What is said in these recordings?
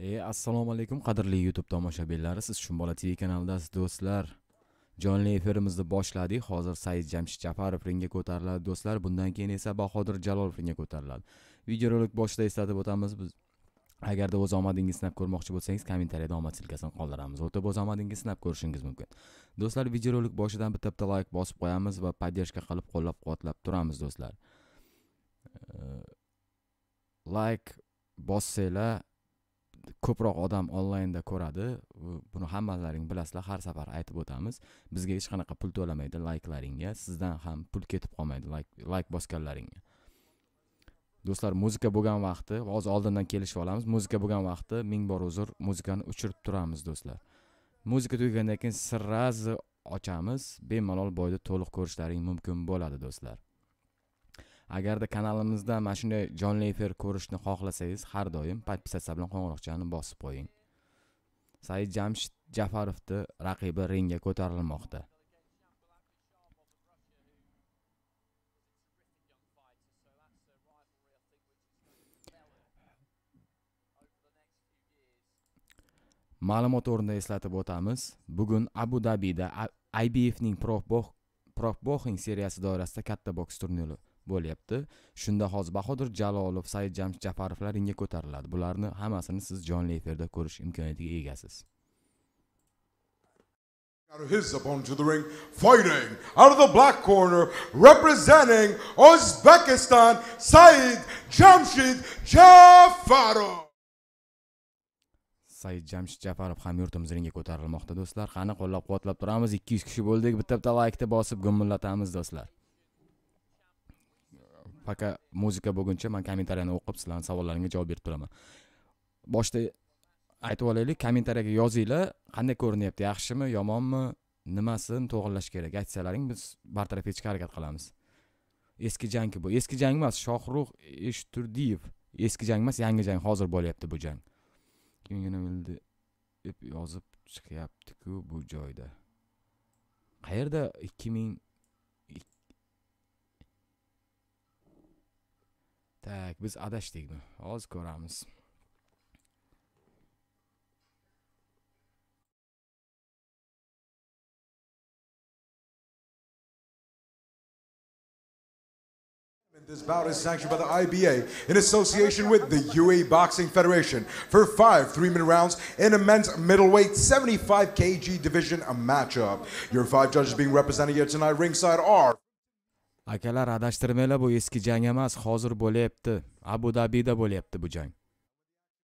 Assalomu alaykum qadrli YouTube tomoshabinlari, siz Shumbola TV kanalidasiz do'stlar. Jonli efirimizni boshladik. Hozir Saiджамшид Жафаров ringga ko'tariladi do'stlar. Bundan keyin esa Bahodir Jalolov ringga ko'tariladi. Videorolik boshida eslatib o'tamiz, biz agarda o'z omadingizni sinab ko'rmoqchi bo'lsangiz, kommentariyada omad silkasini qoldiramiz. O'tib o'z omadingizni sinab ko'rishingiz mumkin. Do'stlar, videorolik boshidan bitta like bosib qo'yamiz va podдержка qilib qo'llab-quvvatlab turamiz do'stlar. Like bossanglar ko'proq odam onlaynda ko'radi. Buni hammalaring bilasizlar, har safar aytib o'tamiz. Bizga hech qanaqa pul to'lamaydi layklaringga, sizdan ham pul ketib qolmaydi like bosganlaringga. Do'stlar, muzika bo'lgan vaqti, hozir oldindan kelishib olamiz. Muzika bo'lgan vaqti ming bor uzr, muzikani o'chirib turamiz do'stlar. Muzika tugagandan keyin sirrazi ochamiz, bemalol boyda to'liq ko'rishlaring mumkin bo'ladi do'stlar. Agarda kanalimizda mana shunday jonli efir ko'rishni xohlasangiz, har doim podpisatsiya bilan qo'ng'iroqchani bosib qo'ying. Saiджамшид Жафаровning raqibi ringga ko'tarilmoqda. Ma'lumot o'rnida eslatib o'tamiz. Bugun Abu Dabida IBF'ning Pro-Boxing seriyasi doirasida katta boks turniri bo'lyapti. Shunda hozir Bahodir Jalolov, Saiджамшид Жафаровlar ringga ko'tariladi. Bularni hammasini siz jonli efirda ko'rish imkoniyatiga egasiz. Out of his opponent to the ring, fighting out of the black corner, representing Uzbekistan, Saiджамшид Жафаров. Saiджамшид Жафаров Hamyurtlamiz ringga ko'tarilmoqda do'stlar. Qani qo'llab-quvvatlab turamiz. 200 kishi bo'ldik. Bitta like-ni bosib gumillatamiz do'stlar. Faqat muzika bo'lguncha men kommentariyani o'qib sizlarning savollaringizga javob berib turaman. Boshda aytib olaylik, kommentariyaga yozinglar, qanday ko'rinyapti, yaxshimi, yomonmi, nimasini to'g'rilash kerak. Aytsalaring, biz bartaraf etishga harakat qilamiz. Eski jangki bu. Eski jang emas, Shohrux Eshturdiyev. Eski jang emas, yangi jang hozir bo'lyapti bu jang. Kimgina bildi deb yozib chiqyapti-ku bu joyda. Qayerda 2000 Tak, biz adashdikmi? Hozir ko'ramiz. This bout is sanctioned by the IBA in association with the UAE Boxing Federation for 5 3-minute rounds in a men's middleweight 75 kg division matchup. Your 5 judges being represented here tonight ringside are Akalar, adashtirmanglar, bu eski jang emas, hozir bo'lyapti. Abu Dabida bo'lyapti bu jang.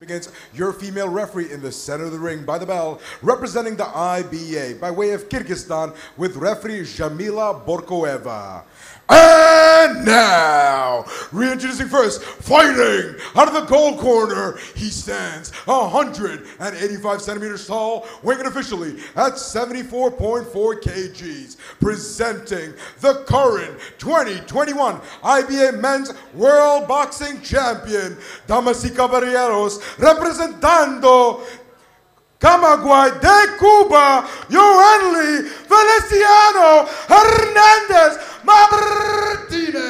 Against your female referee in the center of the ring by the bell, representing the IBA by way of Kyrgyzstan with referee Jamila Borkoeva. And now, reintroducing first, fighting out of the gold corner, he stands 185 centimeters tall, weighing officially at 74.4 kgs, presenting the current 2021 IBA Men's World Boxing Champion, damas y caballeros, representando Camagüey de Cuba, Yoanli Feliciano Hernandez Martinez.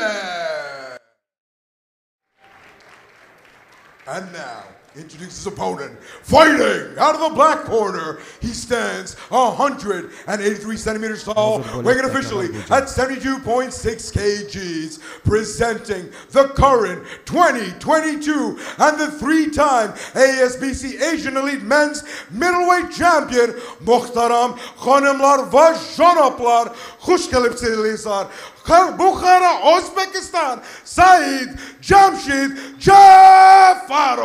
And now, introduces his opponent, fighting out of the black corner. He stands 183 centimeters tall, weighing officially at 72.6 kgs, presenting the current 2022 and the 3-time ASBC Asian Elite Men's Middleweight Champion, Muhtaram Khanimlar va Janoblar, xush kelibsizlar. Bukhara, Uzbekistan, Saiджамшид Жафаров.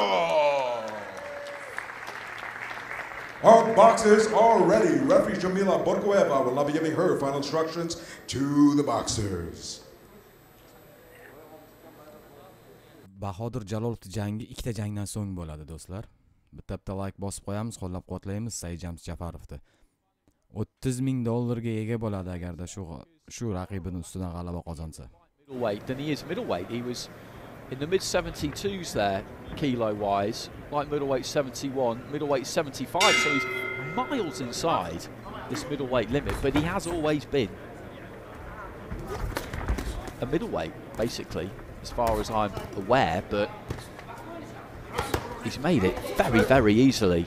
Our boxers are ready. Referee Jamila Borkoeva will now be giving her final instructions to the boxers. Bahodir Jalolov jangi ikkita jangdan so'ng bo'ladi do'stlar. Bitta like bosib qo'yamiz, qo'llab-quvvatlaymiz Saiджамшид Жафаровni. $30,000 ga ega bo'ladi agarda shu raqibining ustidan g'alaba qozonsa. Middleweight, then he is middleweight. He was in the mid 72s there, kilo wise, like middleweight 71, middleweight 75. So he's miles inside this middleweight limit, but he has always been a middleweight, basically, as far as I'm aware. But he's made it very, very easily.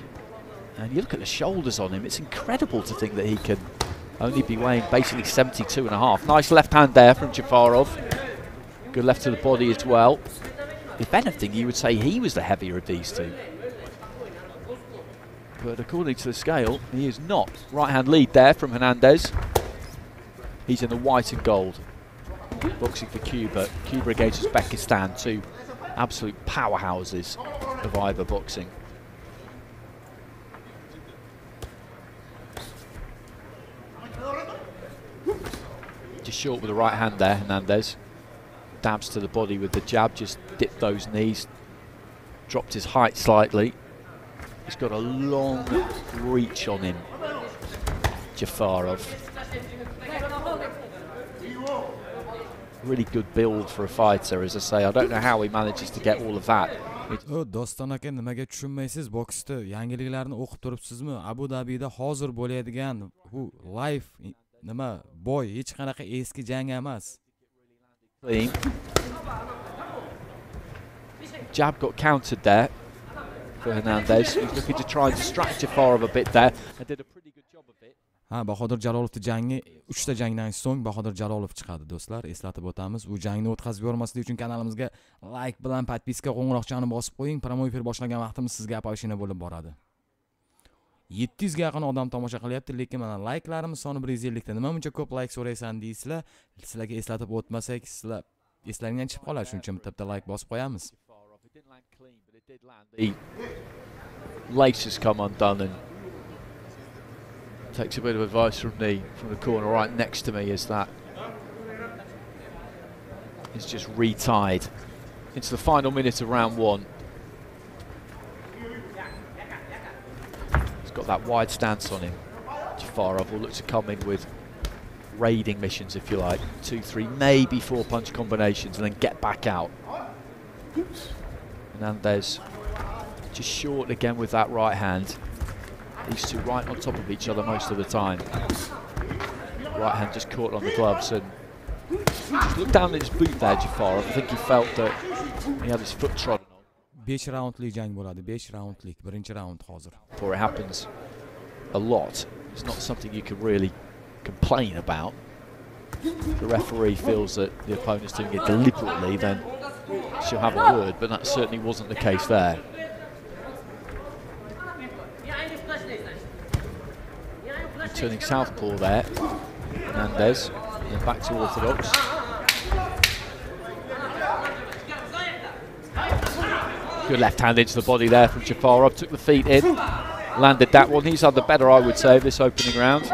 And you look at the shoulders on him, it's incredible to think that he can only be weighing basically 72.5. Nice left hand there from Jafarov. Good left to the body as well. If anything, you would say he was the heavier of these two. But according to the scale, he is not. Right hand lead there from Hernandez. He's in the white and gold. Boxing for Cuba. Cuba against Uzbekistan, two absolute powerhouses of either boxing. Just short with the right hand there, Hernandez. Dabs to the body with the jab, just dipped those knees. Dropped his height slightly. He's got a long reach on him, Jafarov. Really good build for a fighter, as I say. I don't know how he manages to get all of that. Doston aka, nimaga tushunmaysiz boksda yangiliklarni o'qib turibsizmi? Abu Dabida hozir bo'ladigan bu live nima boy hech qanaqa eski jang emas. Jab got countered there for Hernandez. He's looking to try and distract Jafarov a bit there and did a pretty good job of it. Ha, Bahodir Jalolovning jangi 3 ta jangdan so'ng Bahodir Jalolov chiqadi do'stlar, eslatib o'tamiz. Bu jangni o'tkazib yormaslik uchun kanalimizga like bilan podpiska qo'ng'iroqchani bosib qo'ying. Prямой Эфир boshlagan vaqtimiz sizga apovishina bo'lib boradi. 700 ga yaqin odam tomosha qilyapti, lekin mana likelarimiz soni 150 ta. Nima buncha ko'p like so'raysan deysizlar? Sizlarga eslatib o'tmasak, sizlar eslaringdan chiqib qoladi. Shuning uchun bitta like bosib qo'yamiz. The laces come undone and takes a bit of advice from the corner right next to me as that is just retied into the final minute of round one. He's got that wide stance on him. Jafarov will look to come in with raiding missions, if you like. 2, 3, maybe 4 punch combinations and then get back out. Hernandez just short again with that right hand. These two right on top of each other most of the time. Right hand just caught on the gloves and just looked down at his boot there, Jafarov. I think he felt that he had his foot trodden on. 5 roundlik jang bo'ladi, 5 roundlik, birinchi round hozir. Before it happens a lot, it's not something you can really complain about. If the referee feels that the opponent's doing it deliberately, then she'll have a word, but that certainly wasn't the case there. Turning southpaw there, Hernandez, and back to orthodox. Good left hand into the body there from Jafarov, took the feet in, landed that one. He's had the better, I would say, of this opening round.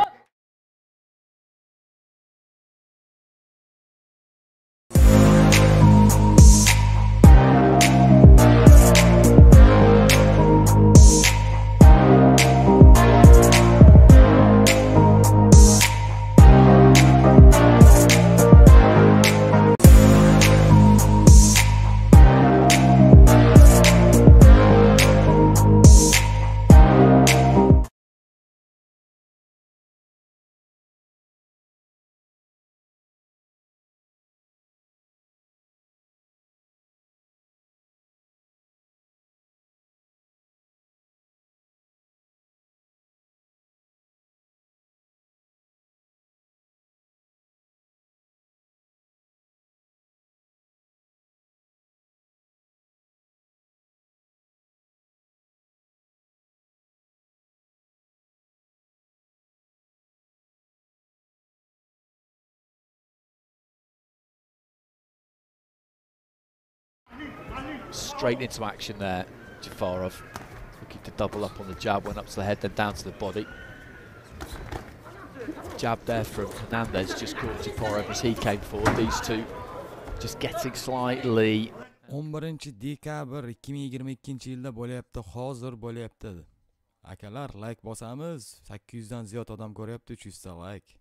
Straight into action there, Jafarov. Looking to double up on the jab, went up to the head, then down to the body. Jab there from Hernandez, just caught Jafarov as he came forward. These two just getting slightly... 11 dekabr 2022 yilda bo'lyapti, hozir bo'lyapti. Akalar, like bosamiz. 800 dan ziyod odam ko'ryapti, 300 ta like.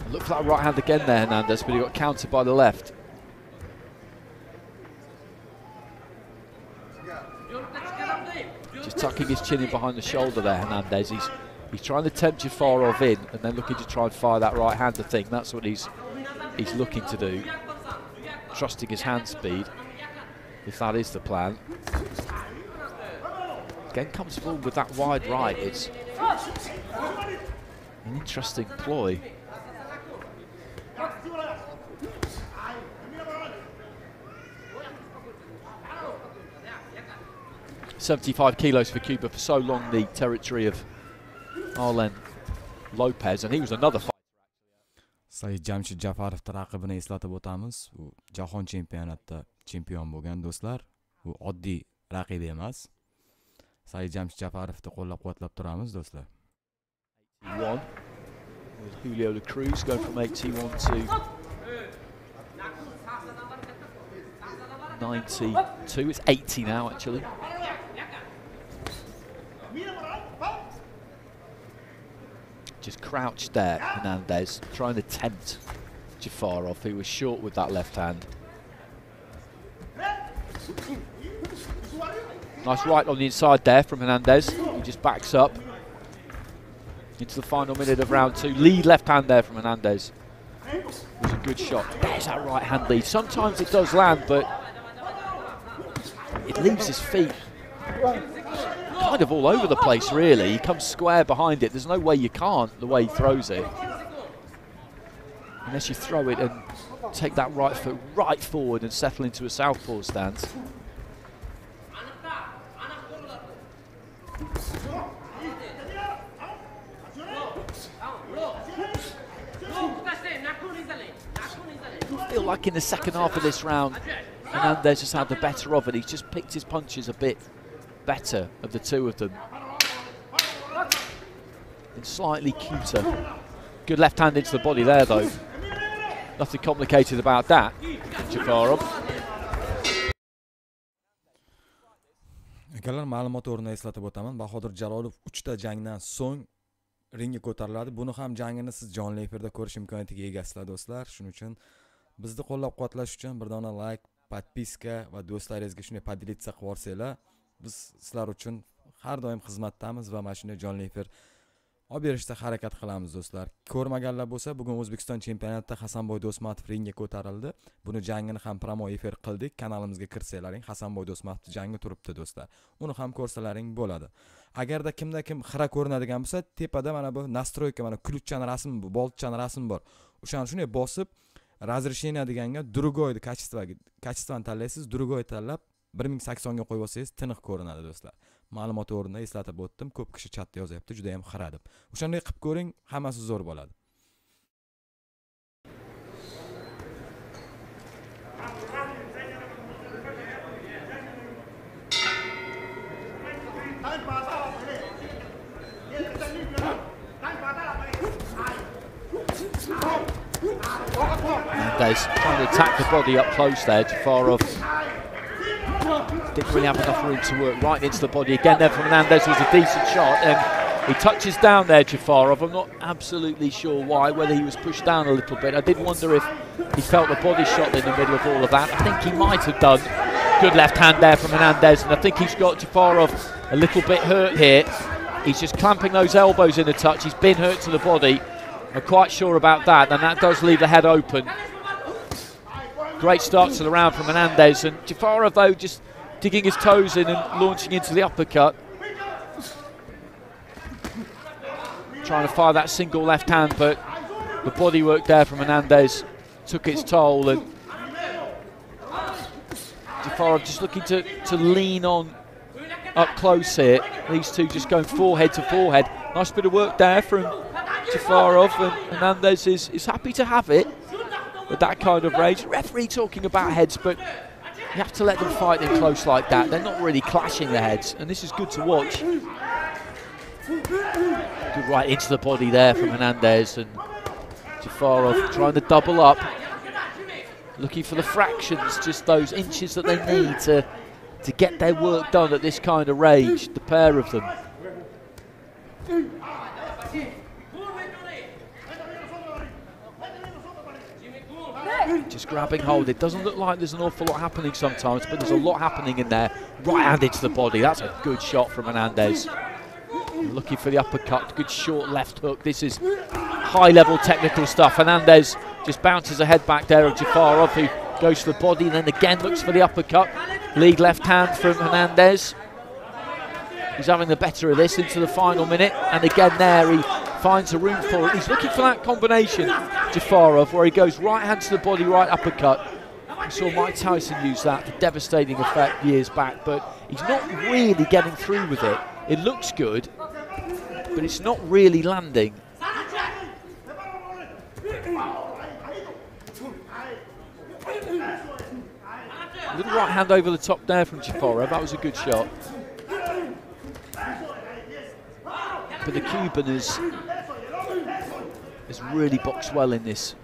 Looked for that right hand again there, Hernandez, but he got countered by the left. Just tucking his chin in behind the shoulder there, Hernandez. He's trying to tempt Jafarov in and then looking to try and fire that right-hander thing. That's what he's looking to do. Trusting his hand speed, if that is the plan. Again, comes forward with that wide right. It's an interesting ploy. $75 kilos for Cuba, for so long the territory of Arlen Lopez, and he was another fighter. Saijdamshid Jaffarov raqibini eslatib o'tamiz. U jahon chempionatida chempion bo'lgan do'stlar. U oddiy raqib emas. Saijdamshid Jaffarovni qo'llab-quvvatlab turamiz do'stlar. 81 with Julio La Cruz going from 81 to 92. It's 80 now actually. Just crouched there, Hernandez, trying to tempt Jafarov, who was short with that left hand. Nice right on the inside there from Hernandez. He just backs up into the final minute of round 2. Lead left hand there from Hernandez. It was a good shot. There's that right hand lead. Sometimes it does land, but it leaves his feet kind of all over the place, really. He comes square behind it. There's no way you can't, the way he throws it. Unless you throw it and take that right foot right forward and settle into a southpaw stance. I feel like in the second half of this round, Hernandez has had the better of it. He's just picked his punches a bit better of the two of them. And slightly cuter. Good left hand into the body there though. Nothing complicated about that. Jafarov. Akalar, ma'lumot o'rnida eslatib o'taman. Bahodir Jalolov 3 ta jangdan so'ng ringga ko'tariladi. Buni ham jangini siz jonli efirda ko'rish imkoniyatiga egasizlar do'stlar. Shuning uchun bizni qo'llab-quvvatlash uchun bir dona like, podpiska va do'stlaringizga shunday podelitsa qilib yuborsanglar, biz sizlar uchun har doim xizmatdamiz va mana shunday jonli efir olib berishga harakat qilamiz do'stlar. Ko'rmaganlar bo'lsa, bugun O'zbekiston chempionatida Hasanboy Do'stmatov ringga ko'tarildi. Buni jangini ham Prямой Эфир qildik. Kanalimizga kirsalaring, Hasanboy Do'stmatov jangi turibdi do'stlar. Uni ham ko'rsalaring bo'ladi. Agarda kimda kim xira ko'rinadigan bo'lsa, tepada mana bu настройка, mana ключчан rasm, bu boltchan rasm bor. O'shani shunday bosib, разрешение deganga другой качествоni tanlaysiz, другой tanlab 1080 ga qo'yib olsangiz tiniq ko'rinadi do'stlar. Ma'lumot o'rnida eslatib o'tdim. Ko'p kishi chatda yozyapti, juda ham xira deb. O'shanday qilib ko'ring, hammasi zo'r bo'ladi. Hernandez trying to attack the body up close there. Jafarov didn't really have enough room to work right into the body. Again there from Hernandez was a decent shot, and he touches down there, Jafarov. I'm not absolutely sure why, whether he was pushed down a little bit. I did wonder if he felt the body shot in the middle of all of that. I think he might have done. Good left hand there from Hernandez, and I think he's got Jafarov a little bit hurt here. He's just clamping those elbows in a touch. He's been hurt to the body. I'm quite sure about that, and that does leave the head open. Great start to the round from Hernandez, and Jafarov though just digging his toes in and launching into the uppercut. Trying to fire that single left hand, but the body work there from Hernandez took its toll, and Jafarov just looking to lean on up close here. These two just going forehead to forehead. Nice bit of work there from Jafarov, and Hernandez is happy to have it with that kind of rage. Referee talking about heads, but you have to let them fight in close like that. They're not really clashing the heads, and this is good to watch. Good right into the body there from Hernandez, and Jafarov trying to double up, looking for the fractions, just those inches that they need to get their work done at this kind of rage, the pair of them. Just grabbing hold. It doesn't look like there's an awful lot happening sometimes, but there's a lot happening in there. Right hand into the body. That's a good shot from Hernandez. Looking for the uppercut. Good short left hook. This is high-level technical stuff. Hernandez just bounces a head back there of Jafarov, who goes for the body and then again looks for the uppercut. Lead left hand from Hernandez. He's having the better of this into the final minute, and again there he finds a room for it. He's looking for that combination, Jafarov, where he goes right hand to the body, right uppercut. We saw Mike Tyson use that to devastating effect years back, but he's not really getting through with it. It looks good, but it's not really landing. Little right hand over the top there from Jafarov. That was a good shot. But the Cuban has really boxed well in this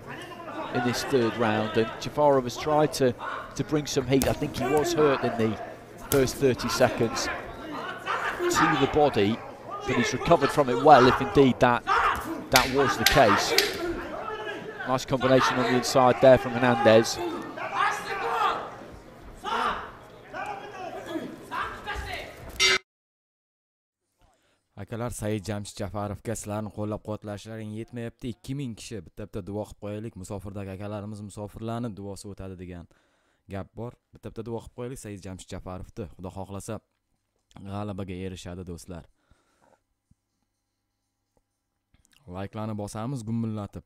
third round, and Jafarov has tried to bring some heat. I think he was hurt in the first 30 seconds to the body, but he's recovered from it well, if indeed that was the case. Nice combination on the inside there from Hernandez. Akalar, Saijdamshid Jafarovga sizlarni qo'llab-quvvatlashlaring yetmayapti. 2000 kishi bitta duo qilib qo'yaylik. Musofirdagi akalarimiz musofirlarni duosi o'tadi degan gap bor. Bitta duo qilib qo'yaylik Saijdamshid Jafarovni. Xudo xohlasa g'alabaga erishadi do'stlar. Like'larni bosamiz gumillatib.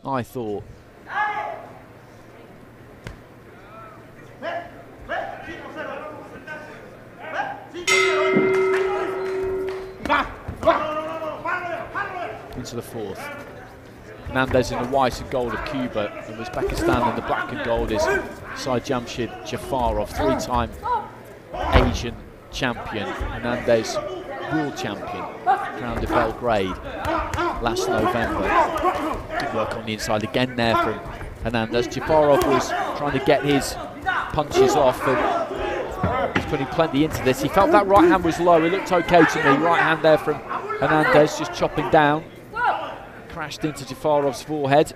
I thought into the fourth. Hernandez in the white and gold of Cuba, and Uzbekistan in the black and gold is Saijdamshid Jaffarov, three-time Asian champion. Hernandez, world champion, crowned in Belgrade last November. Good work on the inside again there from Hernandez. Jafarov was trying to get his punches off, and he's putting plenty into this. He felt that right hand was low. It looked okay to me. Right hand there from Hernandez, just chopping down. Crashed into Jafarov's forehead.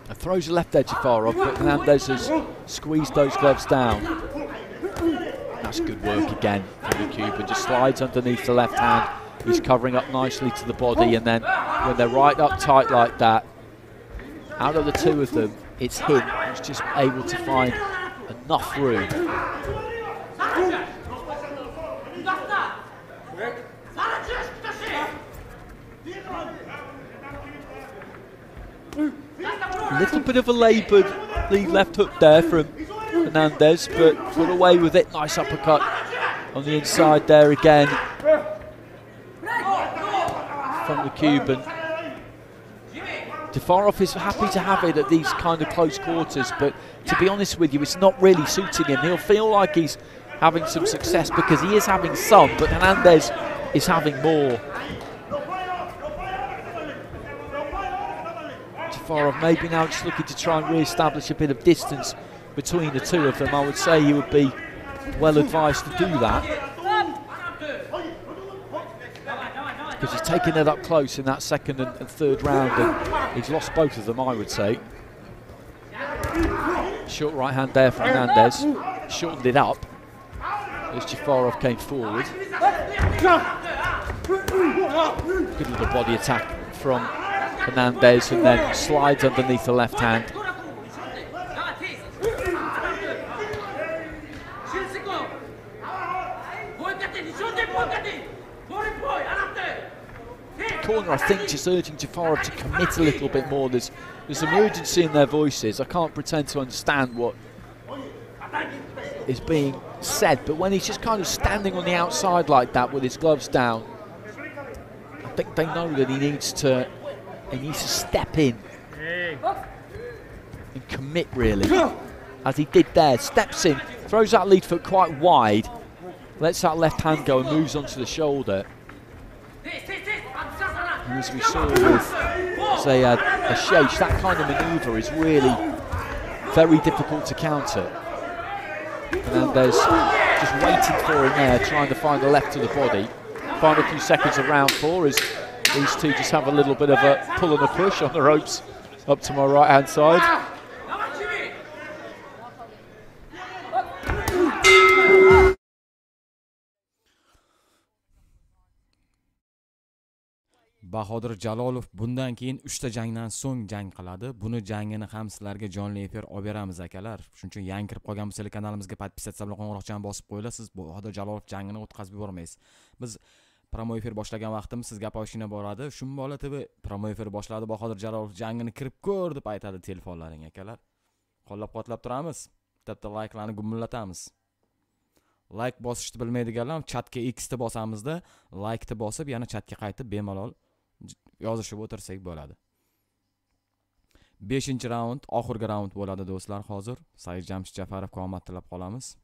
And throws a left there, Jafarov, but Hernandez has squeezed those gloves down. That's good work again from the Cuban. Just slides underneath the left hand. He's covering up nicely to the body, and then when they're right up tight like that, out of the two of them, it's him who's just able to find enough room. A little bit of a laboured lead left hook there from Hernandez, but got away with it. Nice uppercut on the inside there again from the Cuban. Jafarov is happy to have it at these kind of close quarters, but to be honest with you, it's not really suiting him. He'll feel like he's having some success because he is having some, but Hernandez is having more. Jafarov maybe now just looking to try and re-establish a bit of distance between the two of them. I would say he would be well advised to do that, because he's taken it up close in that second and third round, and he's lost both of them, I would say. Short right hand there from Hernandez, shortened it up as Jafarov came forward. Good little body attack from Hernandez, and then slides underneath the left hand. Corner, I think, just urging Jafarov to commit a little bit more. There's some urgency in their voices. I can't pretend to understand what is being said, but when he's just kind of standing on the outside like that with his gloves down, I think they know that he needs to step in and commit, really, as he did there. Steps in, throws that lead foot quite wide, lets that left hand go and moves onto the shoulder. And as we saw with Saiджамшид, that kind of manoeuvre is really very difficult to counter. And there's just waiting for him there, trying to find the left to the body. Final few seconds of round 4 as these two just have a little bit of a pull and a push on the ropes up to my right hand side. Bahodir Jalolov bundan keyin 3 ta jangdan so'ng jang qiladi. Buni jangini ham sizlarga jonli efir olib beramiz akalar. Shuning uchun yangi kirib qolgan bo'lsangiz kanalimizga podpisatsiya bilan qo'ng'iroqchani bosib qo'yinglar. Siz Bahodir Jalolov jangini o'tkazib yubormaysiz. Biz Prямой Эфир boshlagan vaqtimiz sizga poshina boradi. Shunday bola TV Prямой Эфир boshladi. Bahodir Jalolov jangini kirib ko'r deb aytadi telefonlaring akalar. Qo'llab-quvvatlab turamiz. Bitta like'larni gumillatamiz. Like bosishni bilmaydiganlar chatga X'ni bosamizda, like'ni bosib, yana chatga qaytib bemalol yozishib o'tirsak bo'ladi. 5-raund, oxirgi raund bo'ladi do'stlar hozir. Saiджамшид Жафаровga omad tilab qolamiz.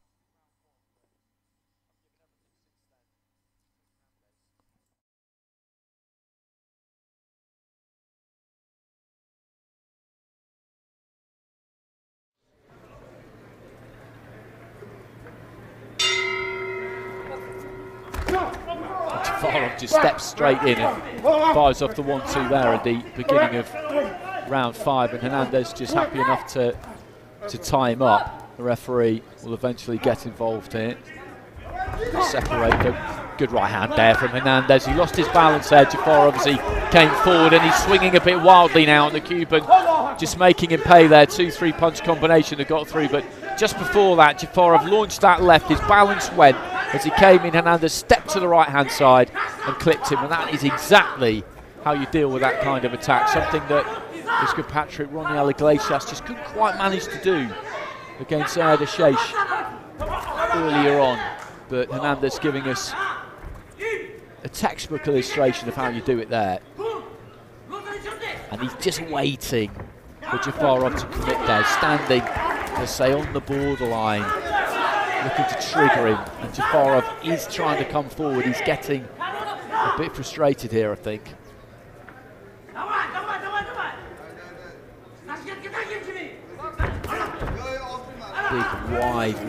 Jafarov just steps straight in and fires off the 1-2 there at the beginning of round 5, and Hernandez just happy enough to tie him up. The referee will eventually get involved here. Separate them. Good right hand there from Hernandez. He lost his balance there, Jafarov, as he came forward, and he's swinging a bit wildly now on the Cuban, just making him pay there. 2-3 punch combination that got through, but just before that, Jafarov launched that left. His balance went as he came in. Hernandez stepped to the right hand side and clipped him, and that is exactly how you deal with that kind of attack. Something that his compatriot Ronnie Iglesias just couldn't quite manage to do against Saiджамшид earlier on. But Hernandez giving us a textbook illustration of how you do it there. And he's just waiting for Jafarov to commit there, standing, let's say, on the borderline, looking to trigger him. And Jafarov is trying to come forward. He's getting a bit frustrated here, I think. Big,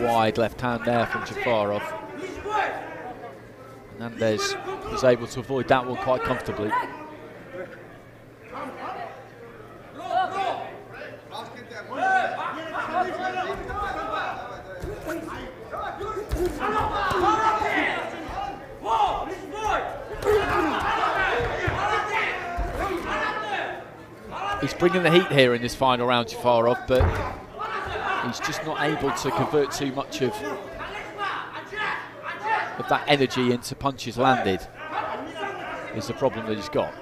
wide left hand there from Jafarov. Hernandez was able to avoid that one quite comfortably. He's bringing the heat here in this final round, Jafarov, but he's just not able to convert too much of that energy into punches landed, is the problem that he's got.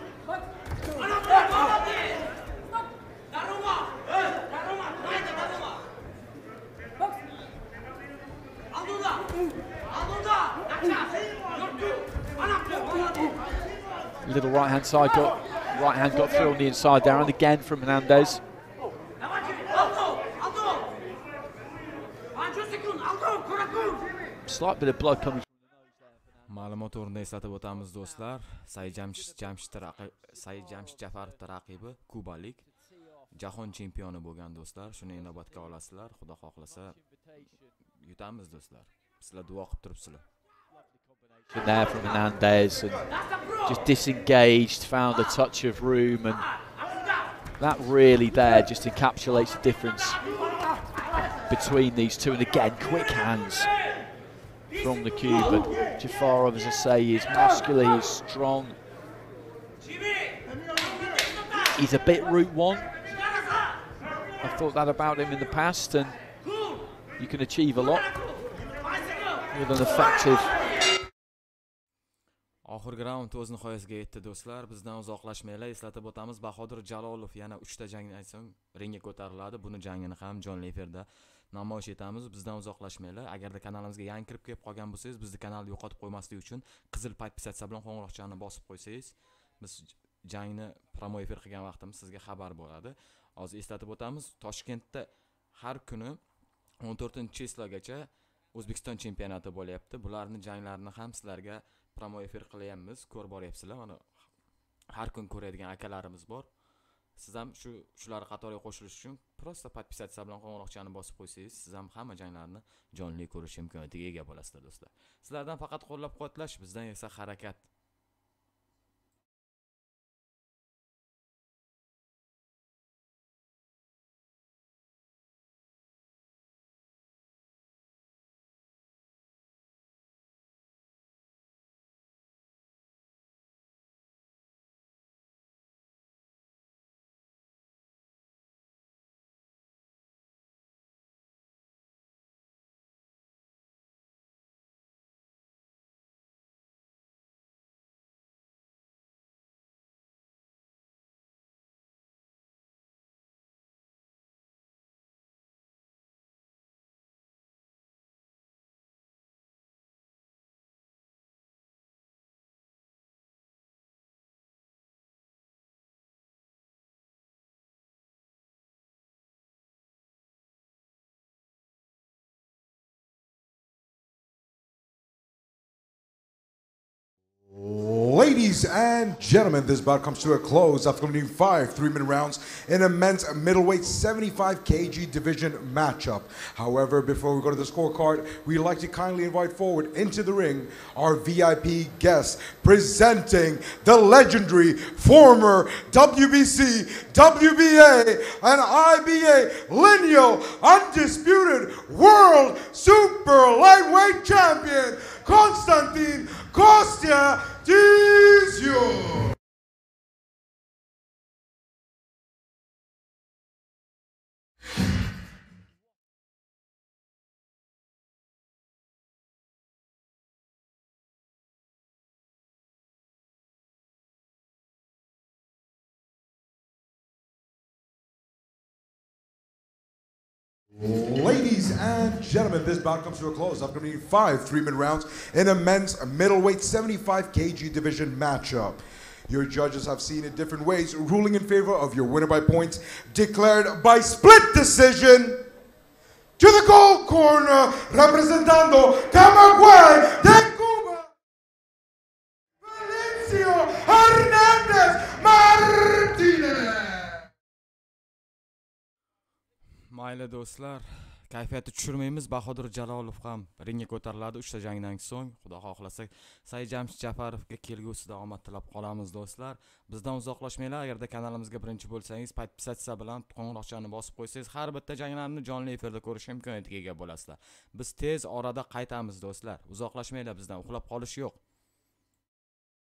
Little right hand side got through on the inside there, and again from Hernandez. Slight bit of blood coming. Ma'lumot o'rnida eslatib o'tamiz do'stlar. Saiджамшид Жафаров raqibi kubalik, jahon chempioni bo'lgan do'stlar. Shuni inobatga olasizlar. Xudo xohlasa yutamiz do'stlar. Sizlar duo qilib turibsizlar. There from Hernandez, and just disengaged, found a touch of room, and that really there just encapsulates the difference between these two. And again, quick hands from the Cuban. Jafarov, as I say, is muscular, he's strong. He's a bit route one. I've thought that about him in the past, and you can achieve a lot with an effective. Oxirgi raund o'z nihoyasiga yetdi do'stlar. Bizdan uzoqlashmaylar. Eslatib o'tamiz, Bahodir Jalolov yana 3 ta jangdan so'ng ringga ko'tariladi. Buni jangini ham jonli efirda namoyish etamiz. Bizdan uzoqlashmaylar. Agarda kanalimizga yangi kirib qolgan bo'lsangiz, bizni kanalni yo'qotib qo'ymaslik uchun qizil podpisatsiya bilan qo'ng'iroqchani bosib qo'ysangiz biz jangni Prямой Эфир qilgan vaqtimiz sizga xabar bo'ladi. Hozir eslatib o'tamiz, Toshkentda har kuni 14-cheslagacha O'zbekiston chempionati bo'lyapti. Bularning janglarini ham sizlarga Prямой Эфир qilyapmiz, ko'rib boryapsizlar. Mana har kun ko'radigan akalarimiz bor. Siz ham shular qatoriga qo'shilish uchun prosta podpisatsiya bilan qo'ng'iroqchani bosib qo'ysangiz, siz ham hamma janglarni jonli ko'rish imkoniyatiga ega bo'lasizlar do'stlar. Sizlardan faqat qo'llab-quvvatlash, bizdan esa harakat. Ladies and gentlemen, this bout comes to a close after completing 5 3-minute rounds in a men's middleweight 75 kg division matchup. However, before we go to the scorecard, we'd like to kindly invite forward into the ring our VIP guest, presenting the legendary former WBC, WBA, and IBA lineal undisputed world super lightweight champion, Konstantin Kostya Osiyo. Ladies and gentlemen, this bout comes to a close after completing 5 3-minute rounds in a men's middleweight 75 kg division matchup. Your judges have seen it different ways, ruling in favor of your winner by points, declared by split decision. To the gold corner, representando Camagüey de Cuba, Valencia Hernandez Martinez. Mayli do'stlar, kayfiyatni tushirmaymiz. Bahodir Jalolov ham ringga ko'tariladi 3 ta jangdan so'ng. Xudo xohlasa Saiджамшид Жафаровga kelgusida omad tilab qolamiz do'stlar. Bizdan uzoqlashmanglar. Agarda kanalimizga birinchi bo'lsangiz, podpisatsiya bilan qo'ng'iroqchani bosib qo'ysangiz, har bitta janglarni jonli efirda ko'rish imkoniyatiga ega bo'lasizlar. Biz tez orada qaytamiz do'stlar. Uzoqlashmanglar bizdan, uxlab qolish yo'q.